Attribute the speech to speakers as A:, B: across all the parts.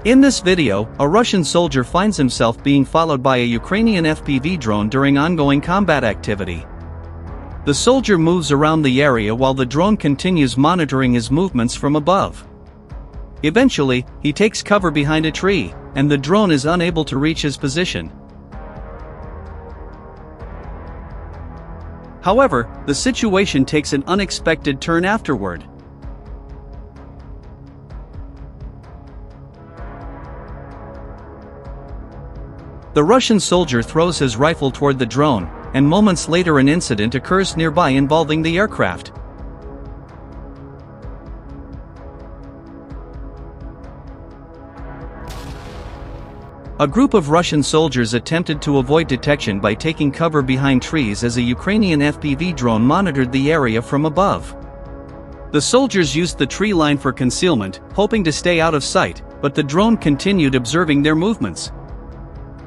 A: In this video, a Russian soldier finds himself being followed by a Ukrainian FPV drone during ongoing combat activity. The soldier moves around the area while the drone continues monitoring his movements from above. Eventually, he takes cover behind a tree, and the drone is unable to reach his position. However, the situation takes an unexpected turn afterward. The Russian soldier throws his rifle toward the drone, and moments later an incident occurs nearby involving the aircraft. A group of Russian soldiers attempted to avoid detection by taking cover behind trees as a Ukrainian FPV drone monitored the area from above. The soldiers used the tree line for concealment, hoping to stay out of sight, but the drone continued observing their movements.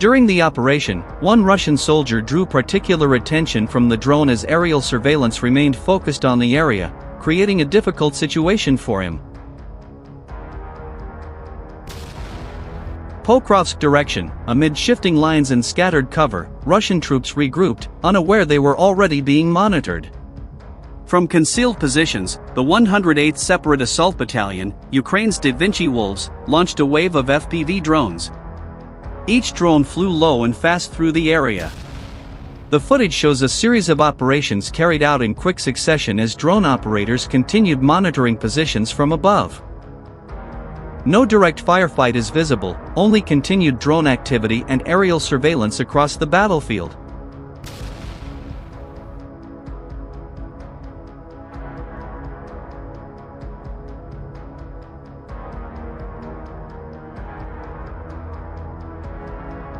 A: During the operation, one Russian soldier drew particular attention from the drone as aerial surveillance remained focused on the area, creating a difficult situation for him. Pokrovsk direction, amid shifting lines and scattered cover, Russian troops regrouped, unaware they were already being monitored. From concealed positions, the 108th Separate Assault Battalion, Ukraine's Da Vinci Wolves, launched a wave of FPV drones. Each drone flew low and fast through the area. The footage shows a series of operations carried out in quick succession as drone operators continued monitoring positions from above. No direct firefight is visible, only continued drone activity and aerial surveillance across the battlefield.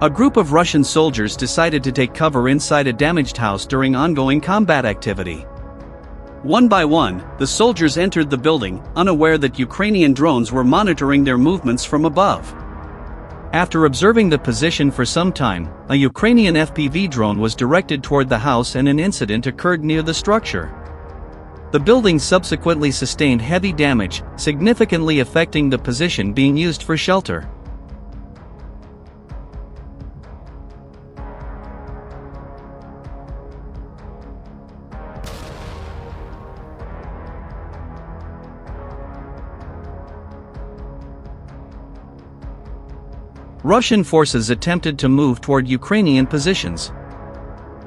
A: A group of Russian soldiers decided to take cover inside a damaged house during ongoing combat activity. One by one, the soldiers entered the building, unaware that Ukrainian drones were monitoring their movements from above. After observing the position for some time, a Ukrainian FPV drone was directed toward the house and an incident occurred near the structure. The building subsequently sustained heavy damage, significantly affecting the position being used for shelter. Russian forces attempted to move toward Ukrainian positions.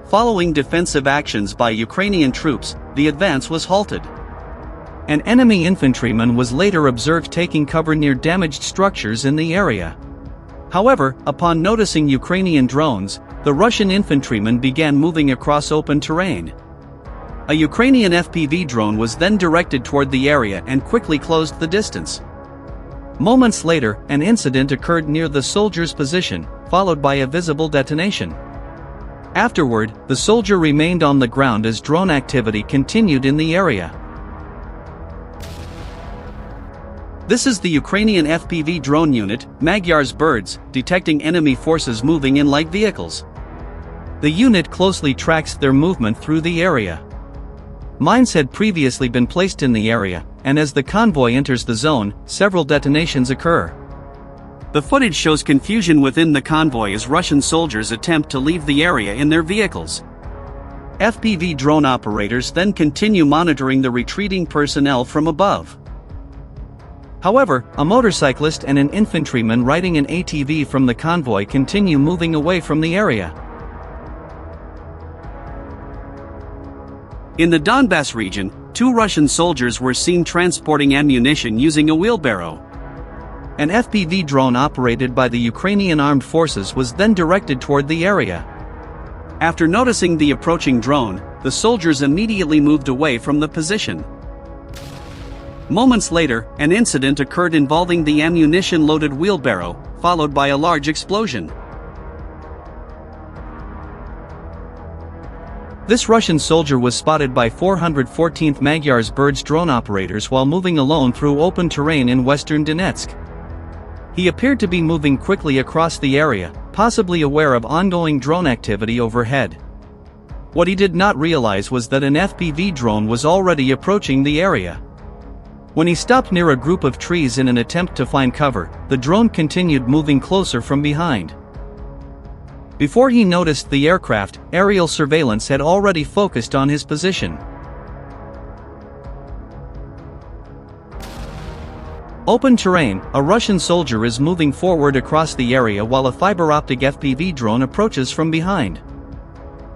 A: Following defensive actions by Ukrainian troops, the advance was halted. An enemy infantryman was later observed taking cover near damaged structures in the area. However, upon noticing Ukrainian drones, the Russian infantryman began moving across open terrain. A Ukrainian FPV drone was then directed toward the area and quickly closed the distance. Moments later, an incident occurred near the soldier's position, followed by a visible detonation. Afterward, the soldier remained on the ground as drone activity continued in the area. This is the Ukrainian FPV drone unit, Magyar's Birds, detecting enemy forces moving in light vehicles. The unit closely tracks their movement through the area. Mines had previously been placed in the area, and as the convoy enters the zone, several detonations occur. The footage shows confusion within the convoy as Russian soldiers attempt to leave the area in their vehicles. FPV drone operators then continue monitoring the retreating personnel from above. However, a motorcyclist and an infantryman riding an ATV from the convoy continue moving away from the area. In the Donbass region, 2 Russian soldiers were seen transporting ammunition using a wheelbarrow. An FPV drone operated by the Ukrainian Armed Forces was then directed toward the area. After noticing the approaching drone, the soldiers immediately moved away from the position. Moments later, an incident occurred involving the ammunition-loaded wheelbarrow, followed by a large explosion. This Russian soldier was spotted by 414th Magyar's Birds drone operators while moving alone through open terrain in western Donetsk. He appeared to be moving quickly across the area, possibly aware of ongoing drone activity overhead. What he did not realize was that an FPV drone was already approaching the area. When he stopped near a group of trees in an attempt to find cover, the drone continued moving closer from behind. Before he noticed the aircraft, aerial surveillance had already focused on his position. Open terrain, a Russian soldier is moving forward across the area while a fiber-optic FPV drone approaches from behind.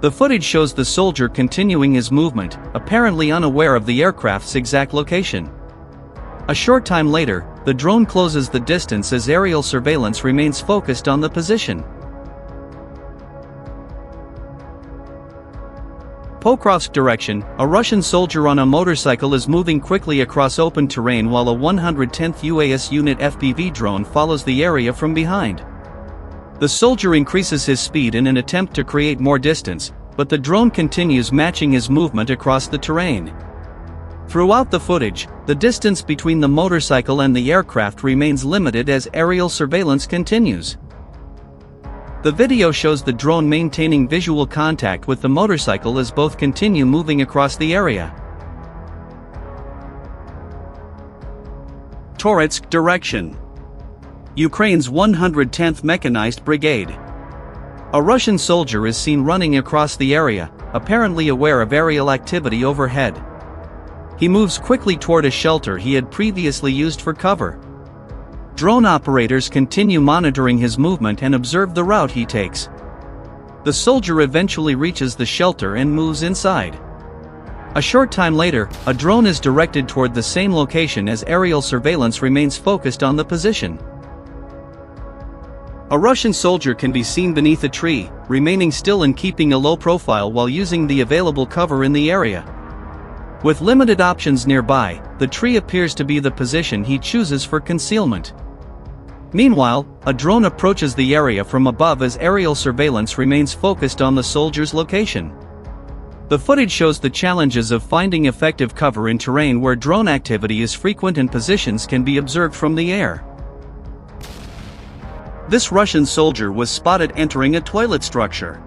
A: The footage shows the soldier continuing his movement, apparently unaware of the aircraft's exact location. A short time later, the drone closes the distance as aerial surveillance remains focused on the position. Pokrovsk direction, a Russian soldier on a motorcycle is moving quickly across open terrain while a 110th UAS unit FPV drone follows the area from behind. The soldier increases his speed in an attempt to create more distance, but the drone continues matching his movement across the terrain. Throughout the footage, the distance between the motorcycle and the aircraft remains limited as aerial surveillance continues. The video shows the drone maintaining visual contact with the motorcycle as both continue moving across the area. Toretsk direction. Ukraine's 110th Mechanized Brigade. A Russian soldier is seen running across the area, apparently aware of aerial activity overhead. He moves quickly toward a shelter he had previously used for cover. Drone operators continue monitoring his movement and observe the route he takes. The soldier eventually reaches the shelter and moves inside. A short time later, a drone is directed toward the same location as aerial surveillance remains focused on the position. A Russian soldier can be seen beneath a tree, remaining still and keeping a low profile while using the available cover in the area. With limited options nearby, the tree appears to be the position he chooses for concealment. Meanwhile, a drone approaches the area from above as aerial surveillance remains focused on the soldier's location. The footage shows the challenges of finding effective cover in terrain where drone activity is frequent and positions can be observed from the air. This Russian soldier was spotted entering a toilet structure.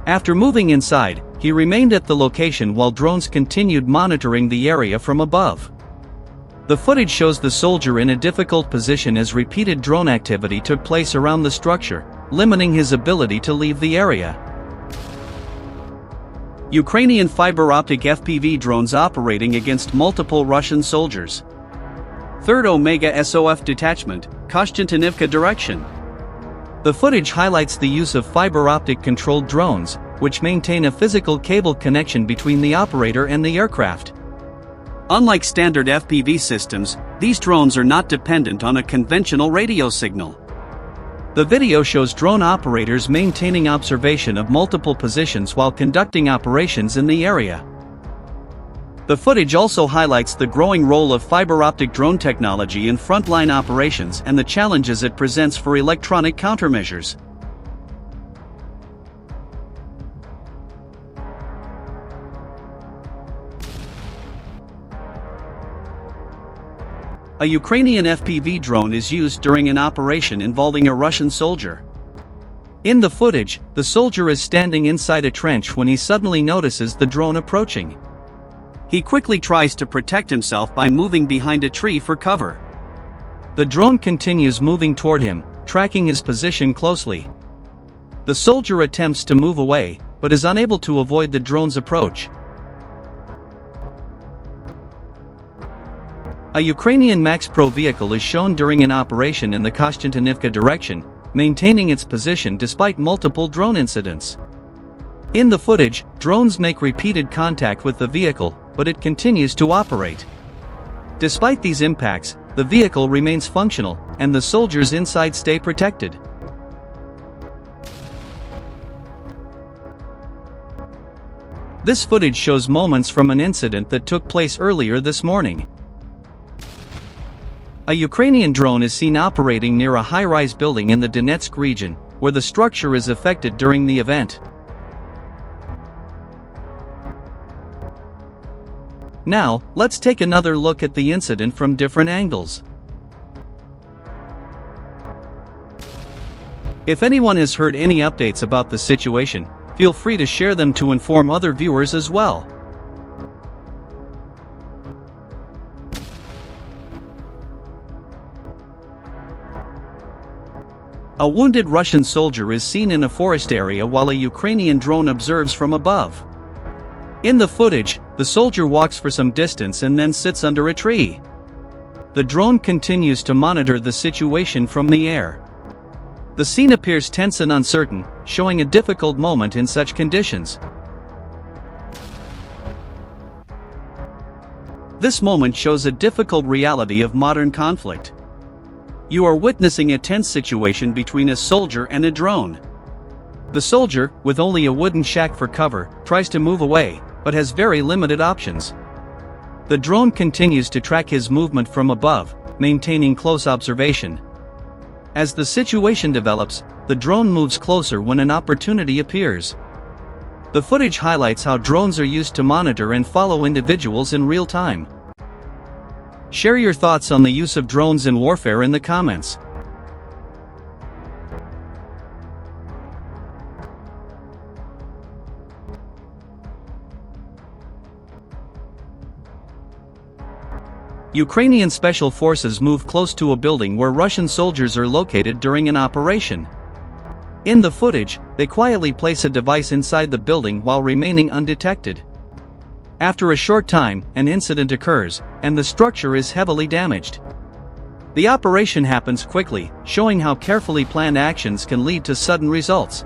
A: After moving inside, he remained at the location while drones continued monitoring the area from above. The footage shows the soldier in a difficult position as repeated drone activity took place around the structure, limiting his ability to leave the area. Ukrainian fiber-optic FPV drones operating against multiple Russian soldiers. 3rd Omega SOF Detachment, Kostantinivka direction. The footage highlights the use of fiber-optic controlled drones, which maintain a physical cable connection between the operator and the aircraft. Unlike standard FPV systems, these drones are not dependent on a conventional radio signal. The video shows drone operators maintaining observation of multiple positions while conducting operations in the area. The footage also highlights the growing role of fiber-optic drone technology in frontline operations and the challenges it presents for electronic countermeasures. A Ukrainian FPV drone is used during an operation involving a Russian soldier. In the footage, the soldier is standing inside a trench when he suddenly notices the drone approaching. He quickly tries to protect himself by moving behind a tree for cover. The drone continues moving toward him, tracking his position closely. The soldier attempts to move away, but is unable to avoid the drone's approach. A Ukrainian Max Pro vehicle is shown during an operation in the Kostantinivka direction, maintaining its position despite multiple drone incidents. In the footage, drones make repeated contact with the vehicle, but it continues to operate. Despite these impacts, the vehicle remains functional, and the soldiers inside stay protected. This footage shows moments from an incident that took place earlier this morning. A Ukrainian drone is seen operating near a high-rise building in the Donetsk region, where the structure is affected during the event. Now, let's take another look at the incident from different angles. If anyone has heard any updates about the situation, feel free to share them to inform other viewers as well. A wounded Russian soldier is seen in a forest area while a Ukrainian drone observes from above. In the footage, the soldier walks for some distance and then sits under a tree. The drone continues to monitor the situation from the air. The scene appears tense and uncertain, showing a difficult moment in such conditions. This moment shows a difficult reality of modern conflict. You are witnessing a tense situation between a soldier and a drone. The soldier, with only a wooden shack for cover, tries to move away, but has very limited options. The drone continues to track his movement from above, maintaining close observation. As the situation develops, the drone moves closer when an opportunity appears. The footage highlights how drones are used to monitor and follow individuals in real time. Share your thoughts on the use of drones in warfare in the comments. Ukrainian special forces move close to a building where Russian soldiers are located during an operation. In the footage, they quietly place a device inside the building while remaining undetected. After a short time, an incident occurs, and the structure is heavily damaged. The operation happens quickly, showing how carefully planned actions can lead to sudden results.